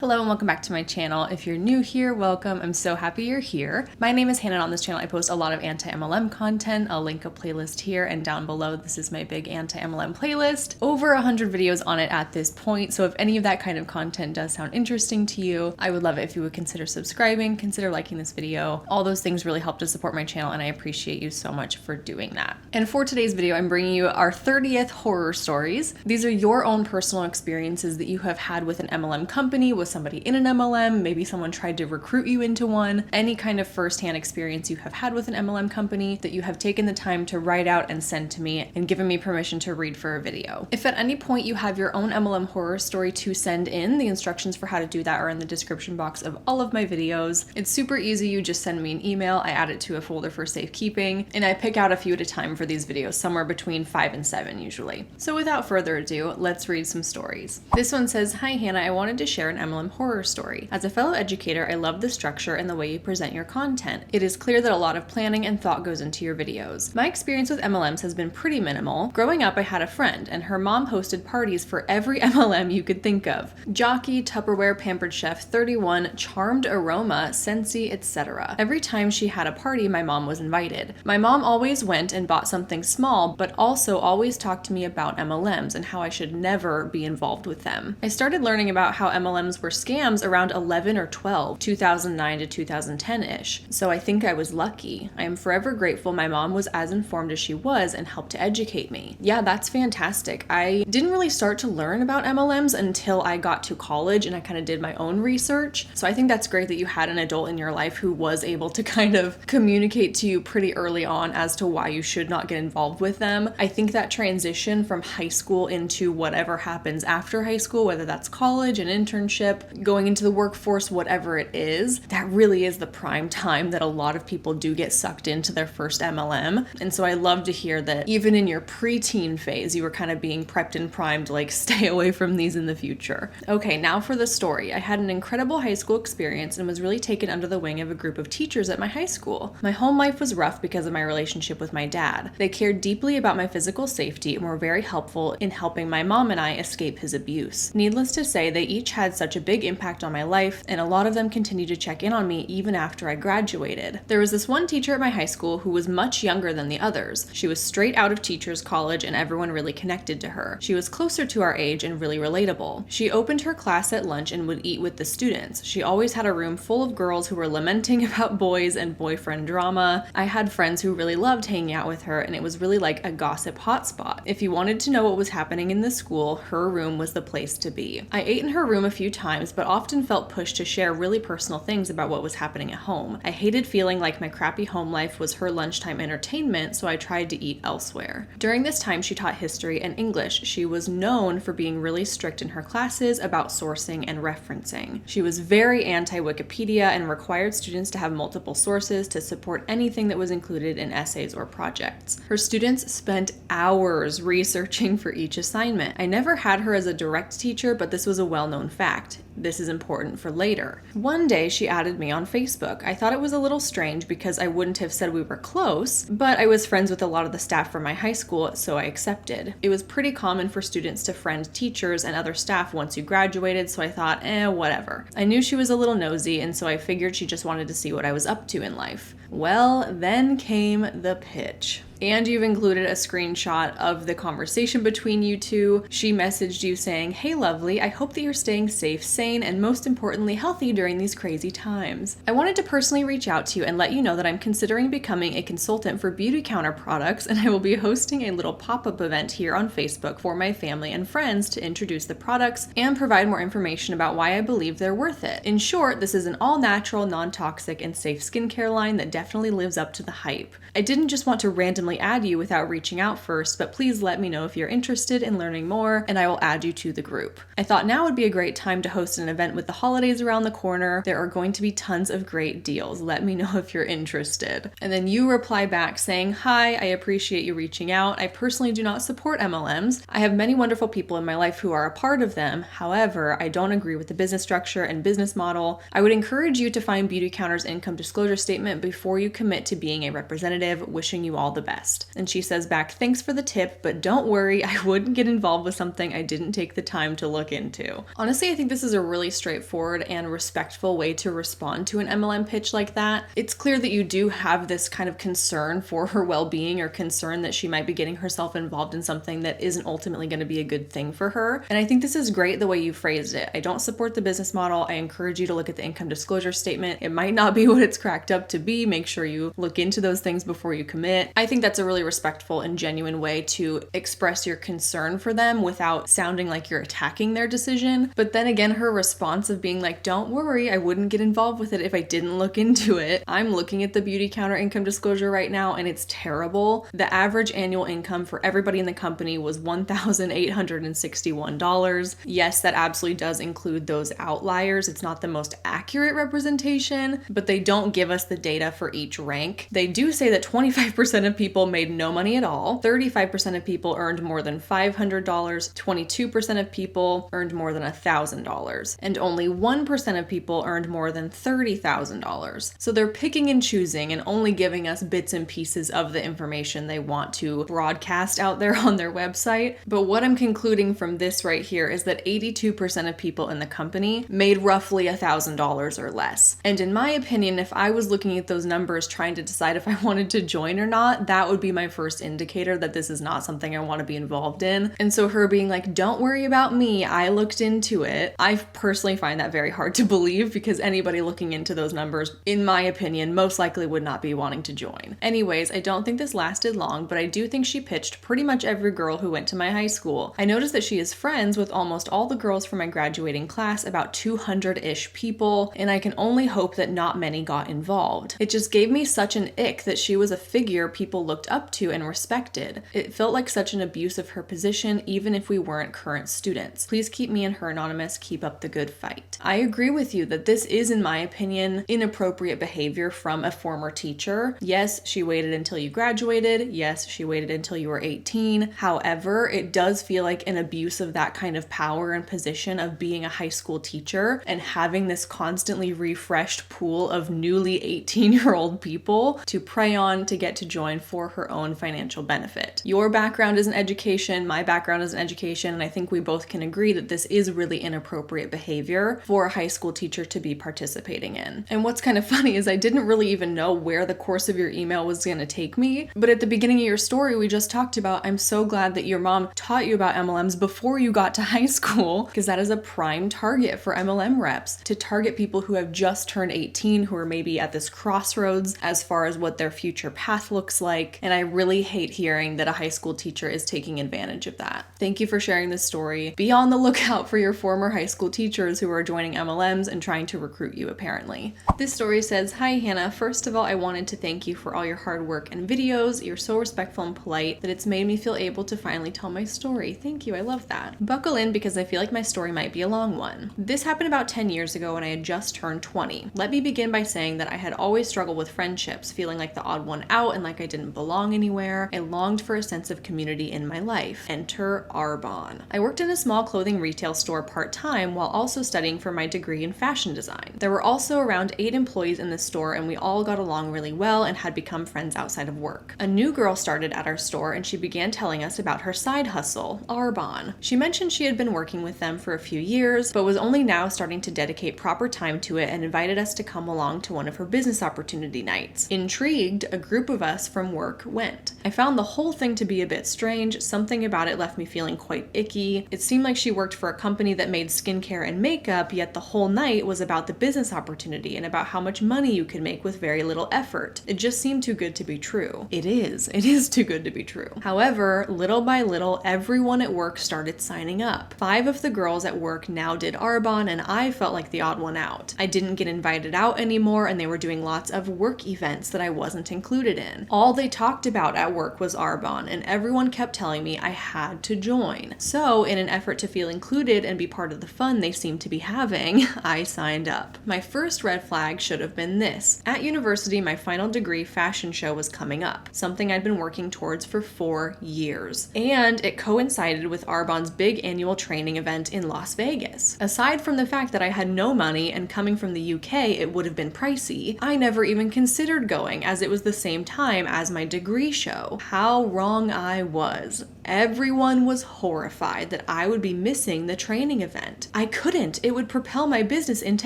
Hello and welcome back to my channel. If you're new here, welcome. I'm so happy you're here. My name is Hannah and on this channel I post a lot of anti-MLM content. I'll link a playlist here and down below. This is my big anti-MLM playlist. Over 100 videos on it at this point, so if any of that kind of content does sound interesting to you, I would love it if you would consider subscribing, consider liking this video. All those things really help to support my channel and I appreciate you so much for doing that. And for today's video, I'm bringing you our 30th horror stories. These are your own personal experiences that you have had with an MLM company, with somebody in an MLM, maybe someone tried to recruit you into one, any kind of firsthand experience you have had with an MLM company that you have taken the time to write out and send to me and given me permission to read for a video. If at any point you have your own MLM horror story to send in, the instructions for how to do that are in the description box of all of my videos. It's super easy. You just send me an email, I add it to a folder for safekeeping, and I pick out a few at a time for these videos, somewhere between 5 and 7 usually. So without further ado, let's read some stories. This one says, "Hi Hannah, I wanted to share an MLM horror story. As a fellow educator, I love the structure and the way you present your content. It is clear that a lot of planning and thought goes into your videos. My experience with MLMs has been pretty minimal. Growing up, I had a friend, and her mom hosted parties for every MLM you could think of. Jockey, Tupperware, Pampered Chef, 31, Charmed Aroma, Scentsy, etc. Every time she had a party, my mom was invited. My mom always went and bought something small, but also always talked to me about MLMs and how I should never be involved with them. I started learning about how MLMs were scams around 11 or 12, 2009 to 2010-ish, so I think I was lucky. I am forever grateful my mom was as informed as she was and helped to educate me." Yeah, that's fantastic. I didn't really start to learn about MLMs until I got to college and I kind of did my own research, so I think that's great that you had an adult in your life who was able to kind of communicate to you pretty early on as to why you should not get involved with them. I think that transition from high school into whatever happens after high school, whether that's college, an internship, going into the workforce, whatever it is, that really is the prime time that a lot of people do get sucked into their first MLM. And so I love to hear that even in your preteen phase, you were kind of being prepped and primed, like stay away from these in the future. Okay, now for the story. I had an incredible high school experience and was really taken under the wing of a group of teachers at my high school. My home life was rough because of my relationship with my dad. They cared deeply about my physical safety and were very helpful in helping my mom and I escape his abuse. Needless to say, they each had such a big impact on my life, and a lot of them continued to check in on me even after I graduated. There was this one teacher at my high school who was much younger than the others. She was straight out of teachers college and everyone really connected to her. She was closer to our age and really relatable. She opened her class at lunch and would eat with the students. She always had a room full of girls who were lamenting about boys and boyfriend drama. I had friends who really loved hanging out with her and it was really like a gossip hotspot. If you wanted to know what was happening in the school, her room was the place to be. I ate in her room a few times but often felt pushed to share really personal things about what was happening at home. I hated feeling like my crappy home life was her lunchtime entertainment, so I tried to eat elsewhere. During this time, she taught history and English. She was known for being really strict in her classes about sourcing and referencing. She was very anti-Wikipedia and required students to have multiple sources to support anything that was included in essays or projects. Her students spent hours researching for each assignment. I never had her as a direct teacher, but this was a well-known fact. This is important for later. One day she added me on Facebook. I thought it was a little strange because I wouldn't have said we were close, but I was friends with a lot of the staff from my high school, so I accepted. It was pretty common for students to friend teachers and other staff once you graduated, so I thought, whatever. I knew she was a little nosy, and so I figured she just wanted to see what I was up to in life. Well, then came the pitch. And you've included a screenshot of the conversation between you two. She messaged you saying, "Hey lovely, I hope that you're staying safe, sane, and most importantly healthy during these crazy times. I wanted to personally reach out to you and let you know that I'm considering becoming a consultant for Beauty Counter products and I will be hosting a little pop-up event here on Facebook for my family and friends to introduce the products and provide more information about why I believe they're worth it. In short, this is an all-natural, non-toxic, and safe skincare line that definitely lives up to the hype. I didn't just want to randomly add you without reaching out first, but please let me know if you're interested in learning more and I will add you to the group. I thought now would be a great time to host an event with the holidays around the corner. There are going to be tons of great deals. Let me know if you're interested." And then you reply back saying, "Hi, I appreciate you reaching out. I personally do not support MLMs. I have many wonderful people in my life who are a part of them. However, I don't agree with the business structure and business model. I would encourage you to find Beauty Counter's income disclosure statement before you commit to being a representative. Wishing you all the best." best. And she says back, thanks for the tip, but don't worry, I wouldn't get involved with something I didn't take the time to look into. Honestly, I think this is a really straightforward and respectful way to respond to an MLM pitch like that. It's clear that you do have this kind of concern for her well-being, or concern that she might be getting herself involved in something that isn't ultimately going to be a good thing for her. And I think this is great the way you phrased it. I don't support the business model. I encourage you to look at the income disclosure statement. It might not be what it's cracked up to be. Make sure you look into those things before you commit. I think that's a really respectful and genuine way to express your concern for them without sounding like you're attacking their decision. But then again, her response of being like, don't worry, I wouldn't get involved with it if I didn't look into it. I'm looking at the beauty counter income disclosure right now and it's terrible. The average annual income for everybody in the company was $1,861. Yes, that absolutely does include those outliers. It's not the most accurate representation, but they don't give us the data for each rank. They do say that 25% of people made no money at all, 35% of people earned more than $500, 22% of people earned more than $1,000, and only 1% of people earned more than $30,000. So they're picking and choosing and only giving us bits and pieces of the information they want to broadcast out there on their website. But what I'm concluding from this right here is that 82% of people in the company made roughly $1,000 or less. And in my opinion, if I was looking at those numbers trying to decide if I wanted to join or not, that would be my first indicator that this is not something I want to be involved in. And so her being like, don't worry about me, I looked into it, I personally find that very hard to believe, because anybody looking into those numbers, in my opinion, most likely would not be wanting to join. Anyways, I don't think this lasted long, but I do think she pitched pretty much every girl who went to my high school. I noticed that she is friends with almost all the girls from my graduating class, about 200-ish people, and I can only hope that not many got involved. It just gave me such an ick that she was a figure people looked up to and respected. It felt like such an abuse of her position, even if we weren't current students. Please keep me and her anonymous. Keep up the good fight. I agree with you that this is, in my opinion, inappropriate behavior from a former teacher. Yes, she waited until you graduated. Yes, she waited until you were 18. However, it does feel like an abuse of that kind of power and position of being a high school teacher and having this constantly refreshed pool of newly 18-year-old people to prey on to get to join for her own financial benefit. Your background is in education, my background is in education, and I think we both can agree that this is really inappropriate behavior for a high school teacher to be participating in. And what's kind of funny is I didn't really even know where the course of your email was going to take me, but at the beginning of your story, we just talked about, I'm so glad that your mom taught you about MLMs before you got to high school, because that is a prime target for MLM reps, to target people who have just turned 18, who are maybe at this crossroads as far as what their future path looks like. And I really hate hearing that a high school teacher is taking advantage of that. Thank you for sharing this story. Be on the lookout for your former high school teachers who are joining MLMs and trying to recruit you, apparently. This story says, hi Hannah, first of all, I wanted to thank you for all your hard work and videos. You're so respectful and polite that it's made me feel able to finally tell my story. Thank you, I love that. Buckle in because I feel like my story might be a long one. This happened about 10 years ago when I had just turned 20. Let me begin by saying that I had always struggled with friendships, feeling like the odd one out and like I didn't belong anywhere. I longed for a sense of community in my life. Enter Arbonne. I worked in a small clothing retail store part-time while also studying for my degree in fashion design. There were also around 8 employees in the store and we all got along really well and had become friends outside of work. A new girl started at our store and she began telling us about her side hustle, Arbonne. She mentioned she had been working with them for a few years, but was only now starting to dedicate proper time to it and invited us to come along to one of her business opportunity nights. Intrigued, a group of us from work went. I found the whole thing to be a bit strange. Something about it left me feeling quite icky. It seemed like she worked for a company that made skincare and makeup, yet the whole night was about the business opportunity and about how much money you could make with very little effort. It just seemed too good to be true. It is too good to be true. However, little by little, everyone at work started signing up. 5 of the girls at work now did Arbonne, and I felt like the odd one out. I didn't get invited out anymore, and they were doing lots of work events that I wasn't included in. All they talked about at work was Arbonne, and everyone kept telling me I had to join. So, in an effort to feel included and be part of the fun they seemed to be having, I signed up. My first red flag should have been this. At university, my final degree fashion show was coming up, something I'd been working towards for 4 years. And it coincided with Arbonne's big annual training event in Las Vegas. Aside from the fact that I had no money and coming from the UK, it would have been pricey, I never even considered going as it was the same time as my degree show. How wrong I was. Everyone was horrified that I would be missing the training event. I couldn't. It would propel my business into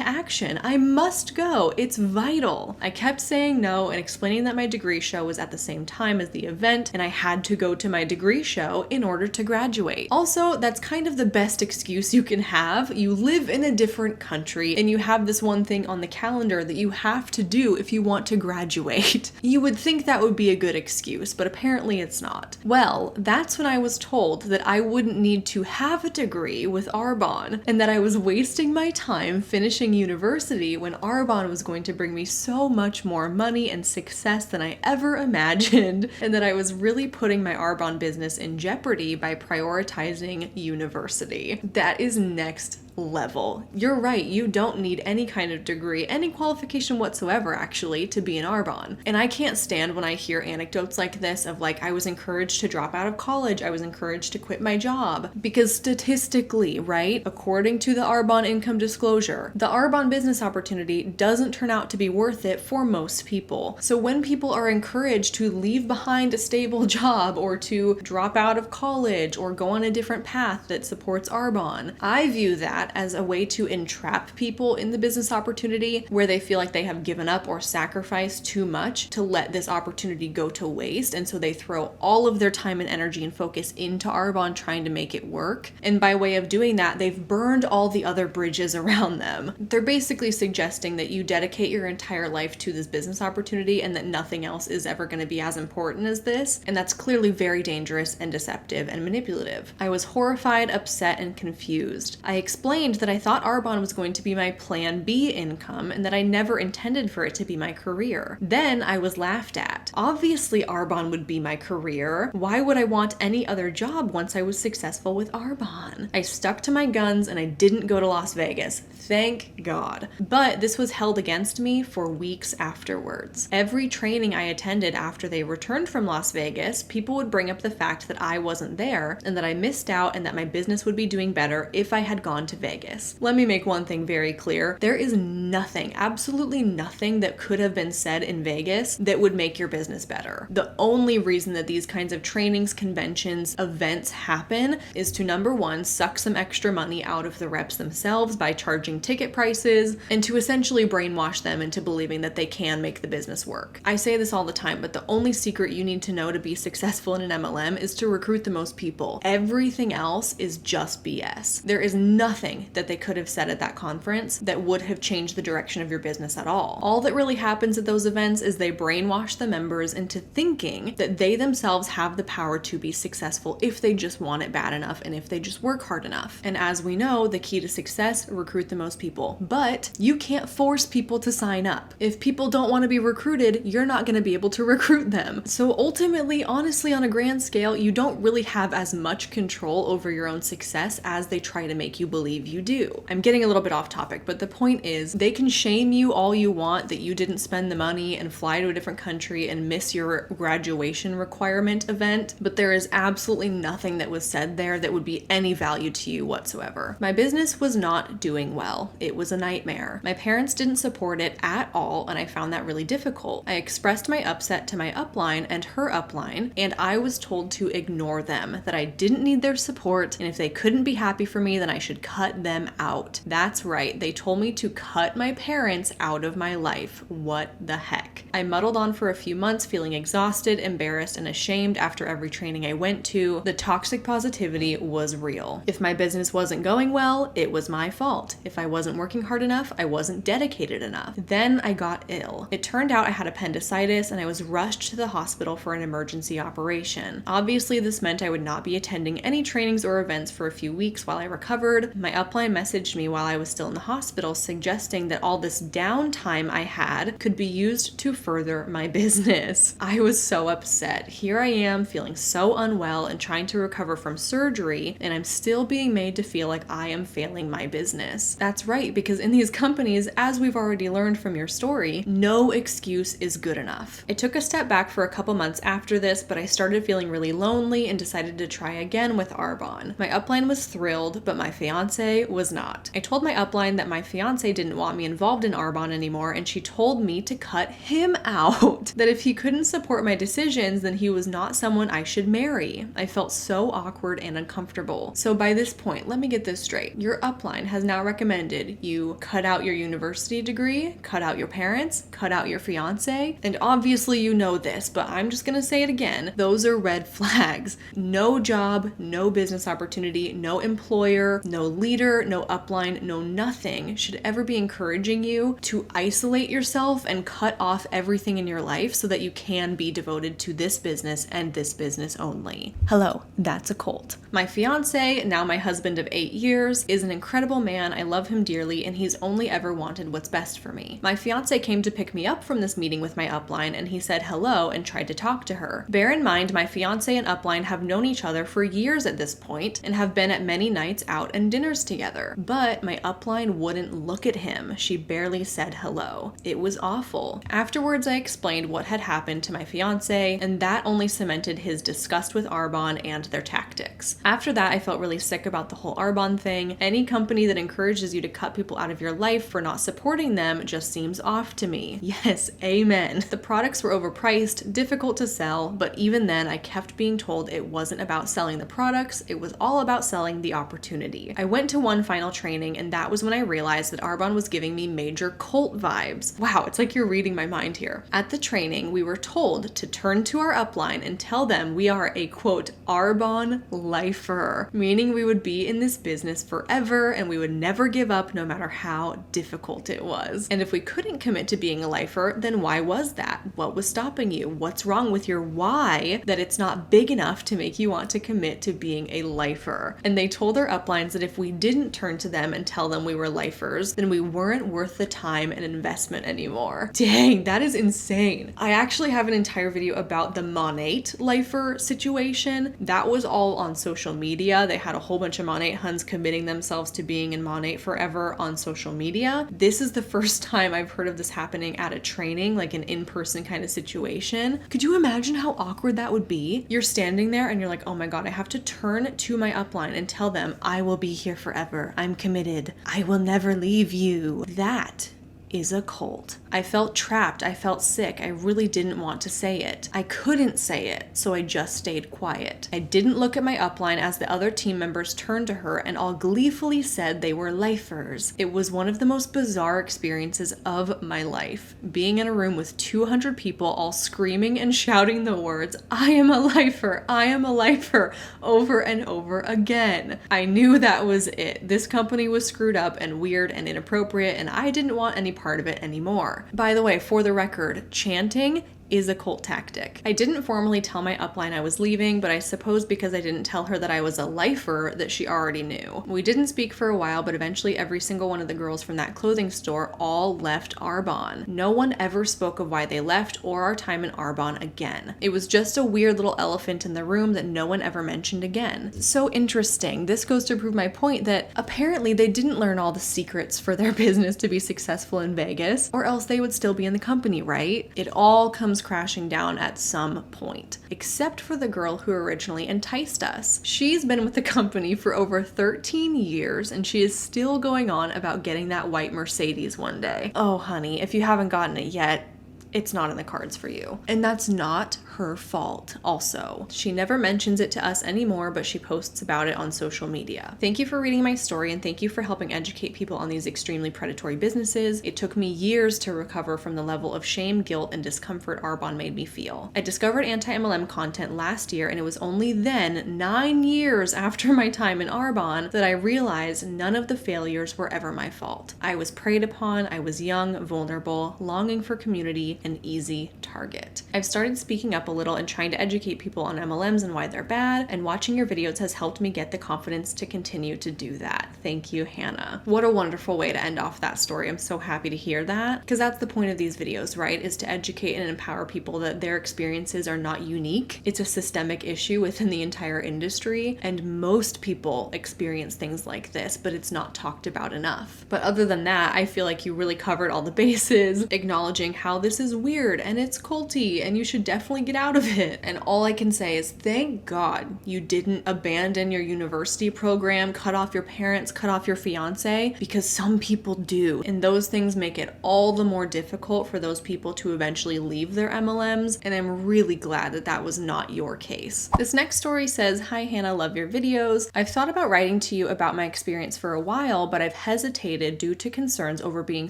action. I must go. It's vital. I kept saying no and explaining that my degree show was at the same time as the event and I had to go to my degree show in order to graduate. Also, that's kind of the best excuse you can have. You live in a different country and you have this one thing on the calendar that you have to do if you want to graduate. You would think that would be a good excuse, but apparently it's not. Well, that's when I was told that I wouldn't need to have a degree with Arbonne and that I was wasting my time finishing university when Arbonne was going to bring me so much more money and success than I ever imagined, and that I was really putting my Arbonne business in jeopardy by prioritizing university. That is next level. You're right, you don't need any kind of degree, any qualification whatsoever actually, to be an Arbonne. And I can't stand when I hear anecdotes like this of like, I was encouraged to drop out of college, I was encouraged to quit my job. Because statistically, right, according to the Arbonne income disclosure, the Arbonne business opportunity doesn't turn out to be worth it for most people. So when people are encouraged to leave behind a stable job or to drop out of college or go on a different path that supports Arbonne, I view that as a way to entrap people in the business opportunity where they feel like they have given up or sacrificed too much to let this opportunity go to waste, and so they throw all of their time and energy and focus into Arbonne trying to make it work, and by way of doing that they've burned all the other bridges around them. They're basically suggesting that you dedicate your entire life to this business opportunity and that nothing else is ever going to be as important as this, and that's clearly very dangerous and deceptive and manipulative. I was horrified, upset, and confused. I explained that I thought Arbonne was going to be my plan B income and that I never intended for it to be my career. Then I was laughed at. Obviously Arbonne would be my career. Why would I want any other job once I was successful with Arbonne? I stuck to my guns and I didn't go to Las Vegas. Thank God. But this was held against me for weeks afterwards. Every training I attended after they returned from Las Vegas, people would bring up the fact that I wasn't there and that I missed out and that my business would be doing better if I had gone to Vegas. Let me make one thing very clear. There is nothing, absolutely nothing that could have been said in Vegas that would make your business better. The only reason that these kinds of trainings, conventions, events happen is to, number one, suck some extra money out of the reps themselves by charging ticket prices and to essentially brainwash them into believing that they can make the business work. I say this all the time, but the only secret you need to know to be successful in an MLM is to recruit the most people. Everything else is just BS. There is nothing that they could have said at that conference that would have changed the direction of your business at all. All that really happens at those events is they brainwash the members into thinking that they themselves have the power to be successful if they just want it bad enough and if they just work hard enough. And as we know, the key to success, recruit the most people. But you can't force people to sign up. If people don't want to be recruited, you're not going to be able to recruit them. So ultimately, honestly, on a grand scale, you don't really have as much control over your own success as they try to make you believe you do. I'm getting a little bit off topic, but the point is they can shame you all you want that you didn't spend the money and fly to a different country and miss your graduation requirement event, but there is absolutely nothing that was said there that would be any value to you whatsoever. My business was not doing well. It was a nightmare. My parents didn't support it at all, and I found that really difficult. I expressed my upset to my upline and her upline, and I was told to ignore them, that I didn't need their support, and if they couldn't be happy for me, then I should cut them out. That's right, they told me to cut my parents out of my life. What the heck? I muddled on for a few months, feeling exhausted, embarrassed, and ashamed after every training I went to. The toxic positivity was real. If my business wasn't going well, it was my fault. If I wasn't working hard enough, I wasn't dedicated enough. Then I got ill. It turned out I had appendicitis and I was rushed to the hospital for an emergency operation. Obviously, this meant I would not be attending any trainings or events for a few weeks while I recovered. My upline messaged me while I was still in the hospital, suggesting that all this downtime I had could be used to further my business. I was so upset. Here I am feeling so unwell and trying to recover from surgery, and I'm still being made to feel like I am failing my business. That's right, because in these companies, as we've already learned from your story, no excuse is good enough. I took a step back for a couple months after this, but I started feeling really lonely and decided to try again with Arbonne. My upline was thrilled, but my fiance fiance was not. I told my upline that my fiance didn't want me involved in Arbonne anymore, and she told me to cut him out. That if he couldn't support my decisions, then he was not someone I should marry. I felt so awkward and uncomfortable. So by this point, let me get this straight. Your upline has now recommended you cut out your university degree, cut out your parents, cut out your fiance, and obviously you know this, but I'm just gonna say it again. Those are red flags. No job, no business opportunity, no employer, no leader, no upline, no nothing should ever be encouraging you to isolate yourself and cut off everything in your life so that you can be devoted to this business and this business only. Hello, that's a cult. My fiance, now my husband of 8 years, is an incredible man. I love him dearly, and he's only ever wanted what's best for me. My fiance came to pick me up from this meeting with my upline, and he said hello and tried to talk to her. Bear in mind, my fiance and upline have known each other for years at this point and have been at many nights out and dinners together. But my upline wouldn't look at him. She barely said hello. It was awful. Afterwards, I explained what had happened to my fiance, and that only cemented his disgust with Arbonne and their tactics. After that, I felt really sick about the whole Arbonne thing. Any company that encourages you to cut people out of your life for not supporting them just seems off to me. Yes, amen. The products were overpriced, difficult to sell, but even then I kept being told it wasn't about selling the products, it was all about selling the opportunity. I went to one final training, and that was when I realized that Arbonne was giving me major cult vibes. Wow, it's like you're reading my mind here. At the training, we were told to turn to our upline and tell them we are a quote Arbonne lifer, meaning we would be in this business forever and we would never give up no matter how difficult it was. And if we couldn't commit to being a lifer, then why was that? What was stopping you? What's wrong with your why that it's not big enough to make you want to commit to being a lifer? And they told their uplines that if we didn't turn to them and tell them we were lifers, then we weren't worth the time and investment anymore. Dang, that is insane. I actually have an entire video about the Monate lifer situation. That was all on social media. They had a whole bunch of Monate Huns committing themselves to being in Monate forever on social media. This is the first time I've heard of this happening at a training, like an in-person kind of situation. Could you imagine how awkward that would be? You're standing there and you're like, oh my God, I have to turn to my upline and tell them I will be here forever. I'm committed. I will never leave you. That is a cult. I felt trapped. I felt sick. I really didn't want to say it. I couldn't say it, so I just stayed quiet. I didn't look at my upline as the other team members turned to her and all gleefully said they were lifers. It was one of the most bizarre experiences of my life. Being in a room with 200 people all screaming and shouting the words, I am a lifer, I am a lifer, over and over again. I knew that was it. This company was screwed up and weird and inappropriate, and I didn't want any part of it anymore. By the way, for the record, chanting is a cult tactic. I didn't formally tell my upline I was leaving, but I suppose because I didn't tell her that I was a lifer that she already knew. We didn't speak for a while, but eventually every single one of the girls from that clothing store all left Arbonne. No one ever spoke of why they left or our time in Arbonne again. It was just a weird little elephant in the room that no one ever mentioned again. So interesting. This goes to prove my point that apparently they didn't learn all the secrets for their business to be successful in Vegas, or else they would still be in the company, right? It all comes crashing down at some point, except for the girl who originally enticed us. She's been with the company for over 13 years and she is still going on about getting that white Mercedes one day. Oh honey, if you haven't gotten it yet, it's not in the cards for you. And that's not her fault also. She never mentions it to us anymore, but she posts about it on social media. Thank you for reading my story and thank you for helping educate people on these extremely predatory businesses. It took me years to recover from the level of shame, guilt, and discomfort Arbonne made me feel. I discovered anti-MLM content last year, and it was only then, 9 years after my time in Arbonne, that I realized none of the failures were ever my fault. I was preyed upon, I was young, vulnerable, longing for community, an easy target. I've started speaking up a little and trying to educate people on MLMs and why they're bad, and watching your videos has helped me get the confidence to continue to do that. Thank you, Hannah. What a wonderful way to end off that story. I'm so happy to hear that, because that's the point of these videos, right? Is to educate and empower people that their experiences are not unique. It's a systemic issue within the entire industry, and most people experience things like this, but it's not talked about enough. But other than that, I feel like you really covered all the bases, acknowledging how this is is weird and it's culty and you should definitely get out of it. And all I can say is thank God you didn't abandon your university program, cut off your parents, cut off your fiance, because some people do. And those things make it all the more difficult for those people to eventually leave their MLMs. And I'm really glad that that was not your case. This next story says, "Hi Hannah, love your videos. I've thought about writing to you about my experience for a while, but I've hesitated due to concerns over being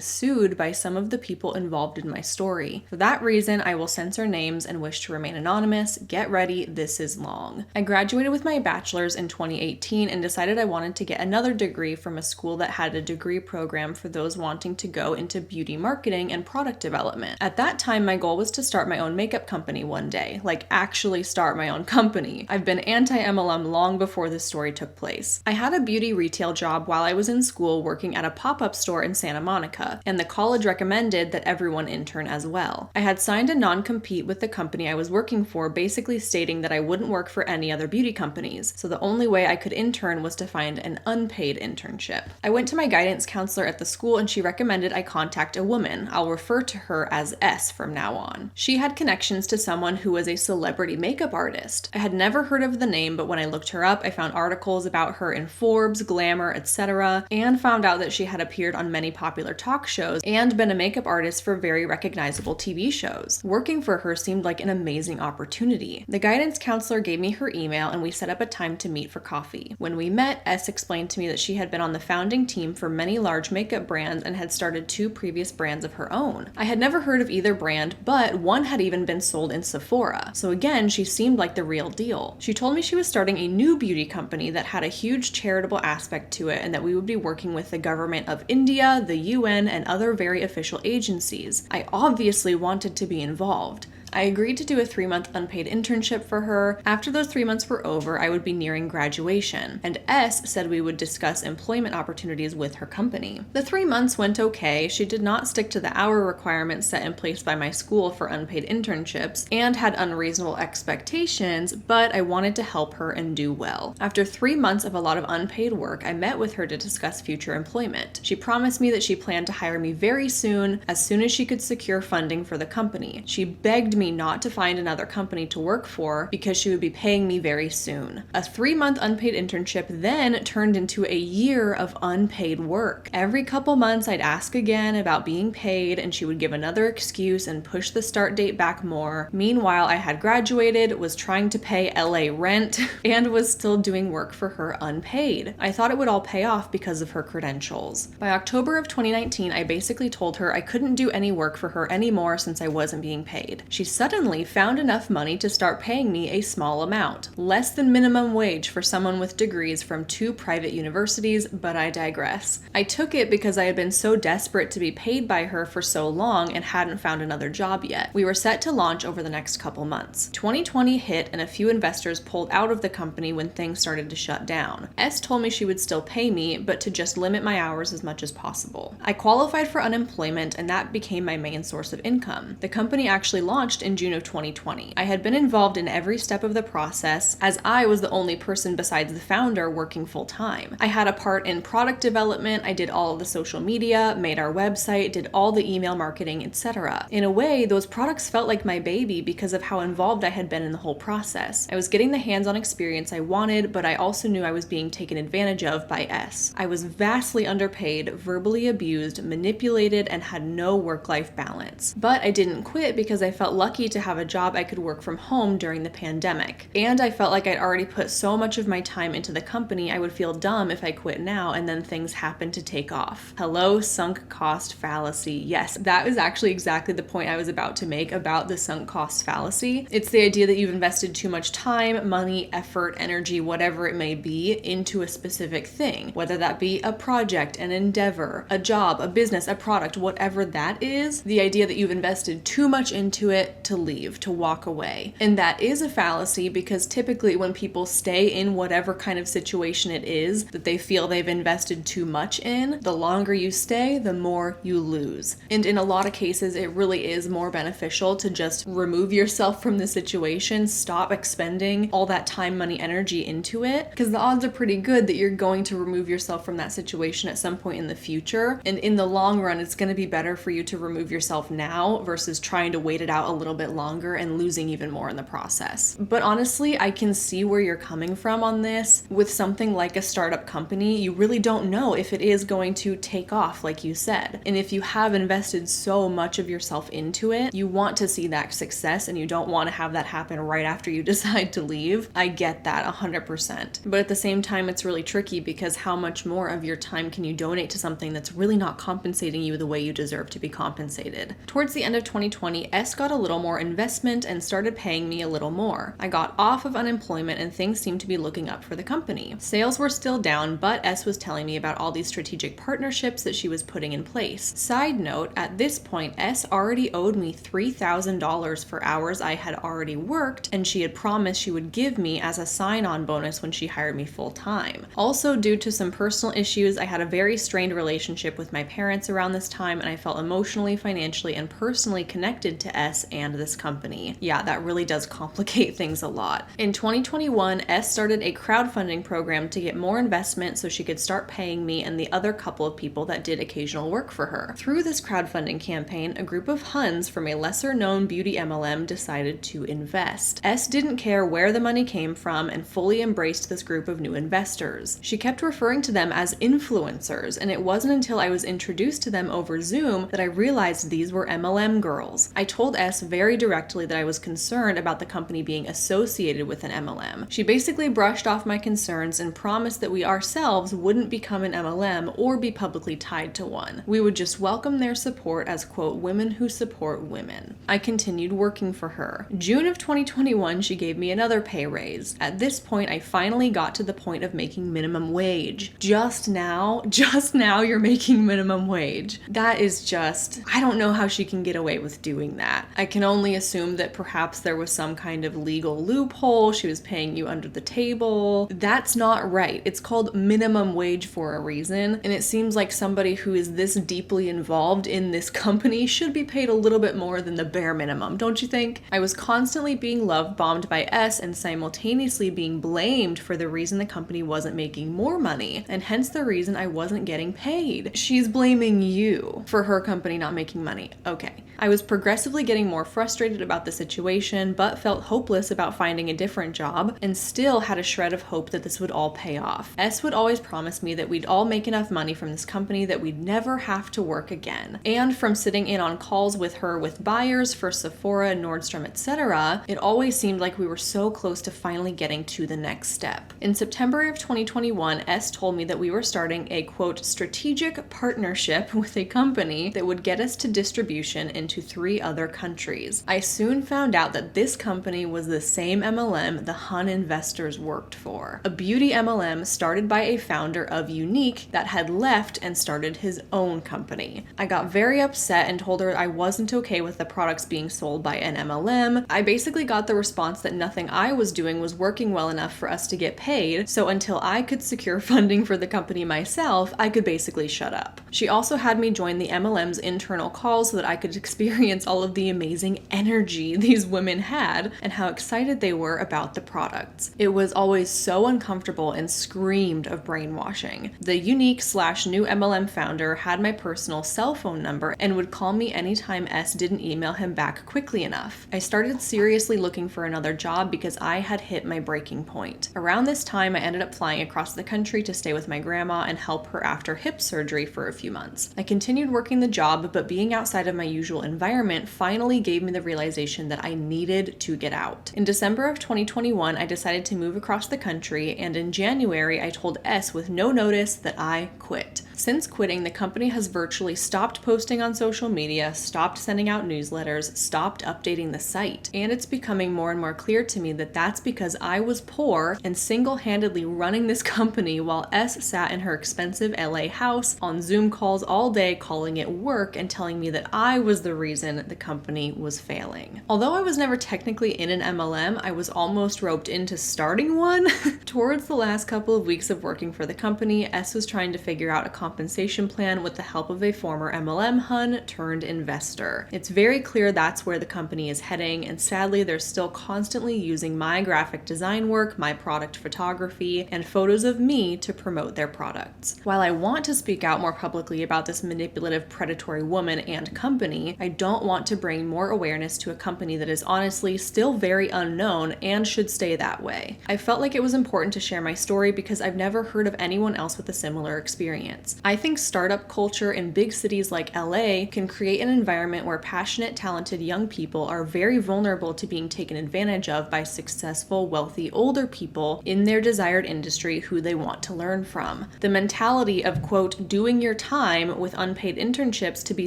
sued by some of the people involved in my story. For that reason, I will censor names and wish to remain anonymous. Get ready, this is long. I graduated with my bachelor's in 2018 and decided I wanted to get another degree from a school that had a degree program for those wanting to go into beauty marketing and product development. At that time, my goal was to start my own makeup company one day, like actually start my own company. I've been anti-MLM long before this story took place. I had a beauty retail job while I was in school working at a pop-up store in Santa Monica, and the college recommended that everyone intern as well. I had signed a non-compete with the company I was working for, basically stating that I wouldn't work for any other beauty companies, so the only way I could intern was to find an unpaid internship. I went to my guidance counselor at the school and she recommended I contact a woman. I'll refer to her as S from now on. She had connections to someone who was a celebrity makeup artist. I had never heard of the name, but when I looked her up, I found articles about her in Forbes, Glamour, etc., and found out that she had appeared on many popular talk shows and been a makeup artist for very recognizable TV shows. Working for her seemed like an amazing opportunity. The guidance counselor gave me her email and we set up a time to meet for coffee. When we met, S explained to me that she had been on the founding team for many large makeup brands and had started 2 previous brands of her own. I had never heard of either brand, but one had even been sold in Sephora. So again, she seemed like the real deal. She told me she was starting a new beauty company that had a huge charitable aspect to it and that we would be working with the government of India, the UN, and other very official agencies. I obviously wanted to be involved. I agreed to do a 3-month unpaid internship for her. After those 3 months were over, I would be nearing graduation, and S said we would discuss employment opportunities with her company. The 3 months went okay. She did not stick to the hour requirements set in place by my school for unpaid internships and had unreasonable expectations, but I wanted to help her and do well. After 3 months of a lot of unpaid work, I met with her to discuss future employment. She promised me that she planned to hire me very soon as she could secure funding for the company. She begged me not to find another company to work for because she would be paying me very soon. A 3-month unpaid internship then turned into a year of unpaid work. Every couple months I'd ask again about being paid and she would give another excuse and push the start date back more. Meanwhile, I had graduated, was trying to pay LA rent, and was still doing work for her unpaid. I thought it would all pay off because of her credentials. By October of 2019, I basically told her I couldn't do any work for her anymore since I wasn't being paid. She suddenly found enough money to start paying me a small amount, less than minimum wage for someone with degrees from 2 private universities, but I digress. I took it because I had been so desperate to be paid by her for so long and hadn't found another job yet. We were set to launch over the next couple months. 2020 hit and a few investors pulled out of the company when things started to shut down. S told me she would still pay me, but to just limit my hours as much as possible. I qualified for unemployment and that became my main source of income. The company actually launched in June of 2020. I had been involved in every step of the process as I was the only person besides the founder working full time. I had a part in product development, I did all of the social media, made our website, did all the email marketing, etc. In a way, those products felt like my baby because of how involved I had been in the whole process. I was getting the hands-on experience I wanted, but I also knew I was being taken advantage of by S. I was vastly underpaid, verbally abused, manipulated, and had no work-life balance. But I didn't quit because I felt lucky to have a job I could work from home during the pandemic. And I felt like I'd already put so much of my time into the company, I would feel dumb if I quit now and then things happened to take off. Hello, sunk cost fallacy. Yes, that is actually exactly the point I was about to make about the sunk cost fallacy. It's the idea that you've invested too much time, money, effort, energy, whatever it may be, into a specific thing, whether that be a project, an endeavor, a job, a business, a product, whatever that is. The idea that you've invested too much into it, quit, to leave, to walk away. And that is a fallacy because typically when people stay in whatever kind of situation it is that they feel they've invested too much in, the longer you stay, the more you lose. And in a lot of cases, it really is more beneficial to just remove yourself from the situation, stop expending all that time, money, energy into it, because the odds are pretty good that you're going to remove yourself from that situation at some point in the future. And in the long run, it's going to be better for you to remove yourself now versus trying to wait it out a little bit longer and losing even more in the process. But honestly, I can see where you're coming from on this. With something like a startup company, you really don't know if it is going to take off, like you said. And if you have invested so much of yourself into it, you want to see that success and you don't want to have that happen right after you decide to leave. I get that 100%. But at the same time, it's really tricky because how much more of your time can you donate to something that's really not compensating you the way you deserve to be compensated? Towards the end of 2020, S got a little more investment and started paying me a little more. I got off of unemployment and things seemed to be looking up for the company. Sales were still down, but S was telling me about all these strategic partnerships that she was putting in place. Side note, at this point, S already owed me $3,000 for hours I had already worked, and she had promised she would give me as a sign-on bonus when she hired me full-time. Also, due to some personal issues, I had a very strained relationship with my parents around this time, and I felt emotionally, financially, and personally connected to S and this company. Yeah, that really does complicate things a lot. In 2021, S started a crowdfunding program to get more investment so she could start paying me and the other couple of people that did occasional work for her. Through this crowdfunding campaign, a group of Huns from a lesser-known beauty MLM decided to invest. S didn't care where the money came from and fully embraced this group of new investors. She kept referring to them as influencers, and it wasn't until I was introduced to them over Zoom that I realized these were MLM girls. I told S very directly that I was concerned about the company being associated with an MLM. She basically brushed off my concerns and promised that we ourselves wouldn't become an MLM or be publicly tied to one. We would just welcome their support as, quote, women who support women. I continued working for her. June of 2021, she gave me another pay raise. At this point, I finally got to the point of making minimum wage. Just now you're making minimum wage. That is just, I don't know how she can get away with doing that. I can only assume that perhaps there was some kind of legal loophole. She was paying you under the table. That's not right. It's called minimum wage for a reason. And it seems like somebody who is this deeply involved in this company should be paid a little bit more than the bare minimum, don't you think? I was constantly being love bombed by S and simultaneously being blamed for the reason the company wasn't making more money, and hence the reason I wasn't getting paid. She's blaming you for her company not making money. Okay. I was progressively getting more frustrated about the situation, but felt hopeless about finding a different job, and still had a shred of hope that this would all pay off. S would always promise me that we'd all make enough money from this company that we'd never have to work again. And from sitting in on calls with her with buyers for Sephora, Nordstrom, etc., it always seemed like we were so close to finally getting to the next step. In September of 2021, S told me that we were starting a, quote, strategic partnership with a company that would get us to distribution into 3 other countries. I soon found out that this company was the same MLM the Hun investors worked for. A beauty MLM started by a founder of Unique that had left and started his own company. I got very upset and told her I wasn't okay with the products being sold by an MLM. I basically got the response that nothing I was doing was working well enough for us to get paid, so until I could secure funding for the company myself, I could basically shut up. She also had me join the MLM's internal calls so that I could experience all of the amazing energy these women had and how excited they were about the products. It was always so uncomfortable and screamed of brainwashing. The Unique/new MLM founder had my personal cell phone number and would call me anytime S didn't email him back quickly enough. I started seriously looking for another job because I had hit my breaking point. Around this time, I ended up flying across the country to stay with my grandma and help her after hip surgery for a few months. I continued working the job, but being outside of my usual environment finally gave me the realization that I needed to get out. In December of 2021, I decided to move across the country, and in January, I told S with no notice that I quit. Since quitting, the company has virtually stopped posting on social media, stopped sending out newsletters, stopped updating the site. And it's becoming more and more clear to me that that's because I was poor and single-handedly running this company while S sat in her expensive LA house on Zoom calls all day calling it work and telling me that I was the reason the company was failing. Although I was never technically in an MLM, I was almost roped into starting one. Towards the last couple of weeks of working for the company, S was trying to figure out a compensation plan with the help of a former MLM hun turned investor. It's very clear that's where the company is heading, and sadly they're still constantly using my graphic design work, my product photography, and photos of me to promote their products. While I want to speak out more publicly about this manipulative, predatory woman and company, I don't want to bring more awareness to a company that is honestly still very unknown and should stay that way. I felt like it was important to share my story because I've never heard of anyone else with a similar experience. I think startup culture in big cities like LA can create an environment where passionate, talented young people are very vulnerable to being taken advantage of by successful, wealthy, older people in their desired industry who they want to learn from. The mentality of, quote, doing your time with unpaid internships to be